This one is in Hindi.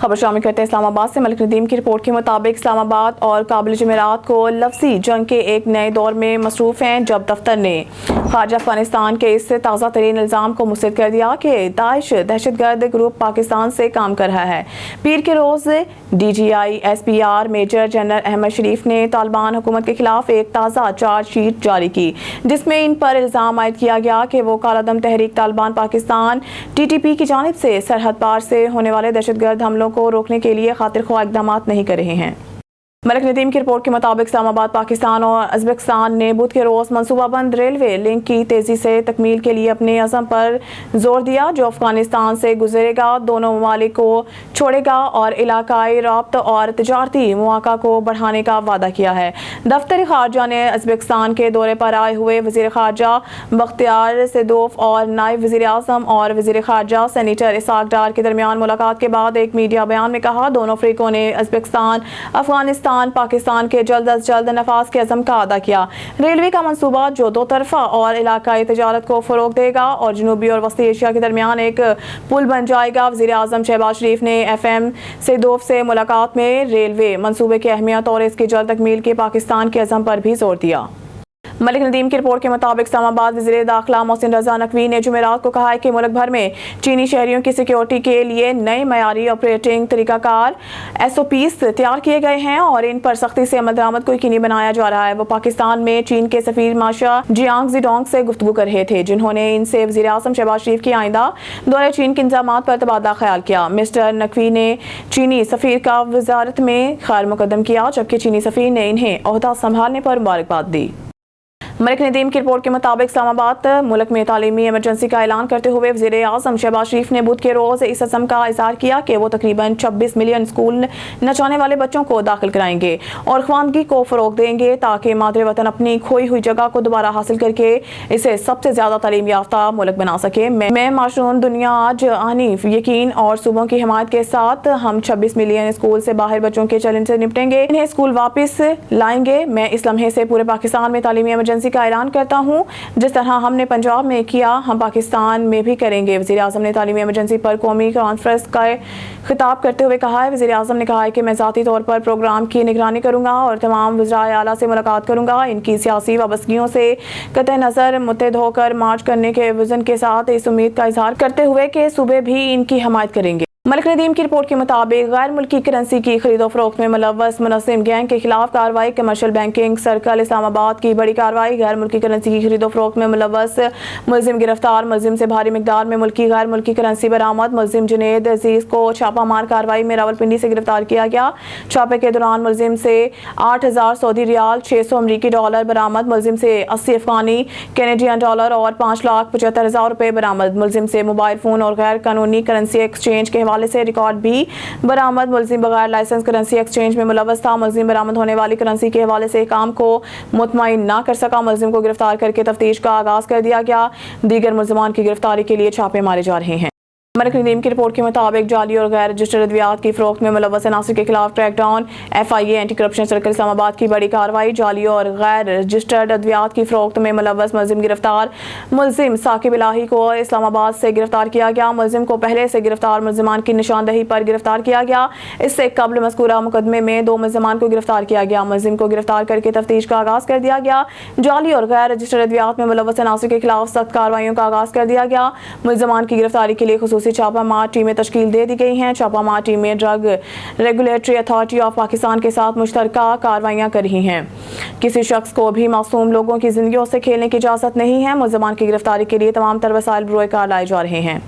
खबर शामिल करते हैं इस्लामाबाद से। मलिक नदीम की रिपोर्ट के मुताबिक इस्लामाबाद और काबिल जमेरात को लफ्जी जंग के एक नए दौर में मसरूफ हैं, जब दफ्तर ने खारजा अफगानिस्तान के इस ताज़ा तरीन इल्ज़ाम को मुस्तरद कर दिया कि दाइश दहशतगर्द ग्रुप पाकिस्तान से काम कर रहा है। पीर के रोज़ DGI-SPR मेजर जनरल अहमद शरीफ ने तालिबान हुकूमत के खिलाफ एक ताज़ा चार्जशीट जारी की, जिसमें इन पर इल्ज़ाम आयद किया गया कि वो कालादम तहरीक तालिबान पाकिस्तान TTP की जानिब से सरहद पार से होने वाले दहशतगर्द हमलों को रोकने के लिए खातिरख्वाह इक़दाम नहीं कर रहे हैं। मलिक नदीम की रिपोर्ट के मुताबिक इस्लामाबाद पाकिस्तान और उज़्बेकिस्तान ने बुध के रोज़ मनसूबाबंद रेलवे लिंक की तेज़ी से तकमील के लिए अपने अज़म पर जोर दिया, जो अफगानिस्तान से गुजरेगा, दोनों ममालिक को छोड़ेगा और इलाकाई राब्ता और तजारती मुआका को बढ़ाने का वादा किया है। दफ्तर खारजा ने उज़्बेकिस्तान के दौरे पर आए हुए वज़ीर खारजा बख्तियार सैदोव और नायब वज़ीर आज़म और वज़ीर खारजा सेनेटर इसाक डार के दरमियान मुलाकात के बाद एक मीडिया बयान में कहा, दोनों फ़रीकों ने उज़्बेकिस्तान अफगानिस्तान पाकिस्तान के जल्द अज जल्द नफाज के अज़म का अदा किया। रेलवे का मंसूबा जो दो तरफा और इलाकाई तजारत को फ़रोग देगा और जनूबी और वस्ती एशिया के दरमियान एक पुल बन जाएगा। वज़ीर आज़म शहबाज शरीफ ने FM सैदोव से मुलाकात में रेलवे मंसूबे की अहमियत और इसकी जल्द तकमील के पाकिस्तान के अज़म पर भी जोर दिया। मलिक नदीम की रिपोर्ट के मुताबिक इस्लामाबाद वज़ीर दाखिला मोहसिन रज़ा नकवी ने जुमेरात को कहा है कि मुल्क भर में चीनी शहरियों की सिक्योरिटी के लिए नए मयारी ऑपरेटिंग तरीक़ाकार SOPs तैयार किए गए हैं और इन पर सख्ती से अमल दरामद को यकीनी बनाया जा रहा है। वो पाकिस्तान में चीन के सफ़ीर माशा जियांग ज़िडोंग से गुफ्तगू कर रहे थे, जिन्होंने इनसे वज़ीर आज़म शहबाज शरीफ की आइंदा दौरे चीन के इंतज़ाम पर तबादला ख्याल किया। मिस्टर नकवी ने चीनी सफ़ीर का वजारत में खैर मुकदम किया, जबकि चीनी सफ़ीर ने इन्हें ओहदा संभालने पर मुबारकबाद दी। मलिक नदीम की रिपोर्ट के मुताबिक इस्लामाबाद मुल्क में तालीमी इमरजेंसी का ऐलान करते हुए वज़ीर आज़म शहबाज शरीफ ने बुध के रोज़ इस अज़म का इज़हार किया कि वो तकरीबन 26 मिलियन स्कूल न जाने वाले बच्चों को दाखिल कराएंगे और ख्वानगी को फ़रोग देंगे, ताकि मादरे वतन अपनी खोई हुई जगह को दोबारा हासिल करके इसे सबसे ज़्यादा तालीम याफ्ता मुल्क बना सके। मैं माशून दुनिया आज हनीफ यकीन और सूबों की हिमायत के साथ हम 26 मिलियन स्कूल से बाहर बच्चों के चैलेंज से निपटेंगे, इन्हें स्कूल वापस लाएंगे। मैं इस लम्हे से पूरे पाकिस्तान में तालीमी इमरजेंसी का ऐलान करता हूं, जिस तरह हमने पंजाब में किया हम पाकिस्तान में भी करेंगे। वज़ीर आज़म ने तालीमी इमरजेंसी पर कौमी कॉन्फ्रेंस का खिताब करते हुए कहा है, वज़ीर आज़म ने कहा है कि मैं ज़ाती तौर पर प्रोग्राम की निगरानी करूंगा और तमाम वज़राए आला से मुलाकात करूंगा। इनकी सियासी वाबस्तगियों से कतई नज़र मुत्तहिद होकर मार्च करने के विज़न के साथ इस उम्मीद का इजहार करते हुए कि सूबे भी इनकी हमायत करेंगे। मलिक नदीम की रिपोर्ट के मुताबिक गैर मुल्की करेंसी की खरीदो फरोख्त में मुलव्वस मुनज़्ज़िम गैंग के खिलाफ कार्रवाई। कमर्शियल बैंकिंग सर्कल इस्लामाबाद की बड़ी कार्रवाई। गैर मुल्की करेंसी की खरीदो फरोख्त में मुलव्वस मुलजिम गिरफ्तार। मुलजिम से भारी मिकदार में मुल्की गैर मुल्की करेंसी बरामद। मुलजिम जुनेद अजीज को छापा मार कार्रवाई में रावलपिंडी से गिरफ्तार किया गया। छापे के दौरान मुलजिम से 8,000 सऊदी रियाल, 600 अमरीकी डॉलर बरामद। मुलजिम से 80 अफगानी कैनेडियन डॉलर और 5,75,000 रुपये बरामद। मुलजिम से मोबाइल फ़ोन और गैर कानूनी करेंसी एक्सचेंज के हवाले से रिकॉर्ड भी बरामद। मुलजिम बगैर लाइसेंस करेंसी एक्सचेंज में मुलव्वस था। मुलजिम बरामद होने वाली करेंसी के हवाले से काम को मुतमईन ना कर सका। मुलजिम को गिरफ्तार करके तफ्तीश का आगाज कर दिया गया। दीगर मुलजमान की गिरफ्तारी के लिए छापे मारे जा रहे हैं। मलिक नदीम की रिपोर्ट के मुताबिक जाली और गैर रजिस्टर्ड अद्वियात की फरोख्त में मुलव्वस अनासिर के खिलाफ crackdown. FIA anti corruption circle Islamabad की बड़ी कार्रवाई। जाली और गैर रजिस्टर्ड अद्वियात की फरोख्त में मुलव्वस मुलजिम गिरफ्तार। मुलजिम साकिब इलाही को इस्लामाबाद से गिरफ्तार किया गया। मुलजिम को पहले से गिरफ्तार मुलजमान की निशानदही पर गिरफ्तार किया गया। इससे कबल मज़कूरा मुकदमे में 2 मुलजमान को गिरफ्तार किया गया। मुलजिम को गिरफ्तार करके तफ्तीश का आगाज कर दिया गया। जाली और गैर रजिस्टर्ड अद्वियात में मुलव्वस अनासिर के खिलाफ सख्त कार्रवाइयों का आगाज कर दिया गया। मुलजमान की गिरफ्तारी के लिए खुसूसी छापामार टीमें तश्कील दे दी गई हैं। छापामार टीमें drug regulatory authority of Pakistan के साथ मुश्तरका कार्रवाइयां कर रही हैं। किसी शख्स को भी मासूम लोगों की जिंदगियों से खेलने की इजाज़त नहीं है। मुलजमान की गिरफ्तारी के लिए तमाम तर वसाइल बरोए कार लाए जा रहे हैं।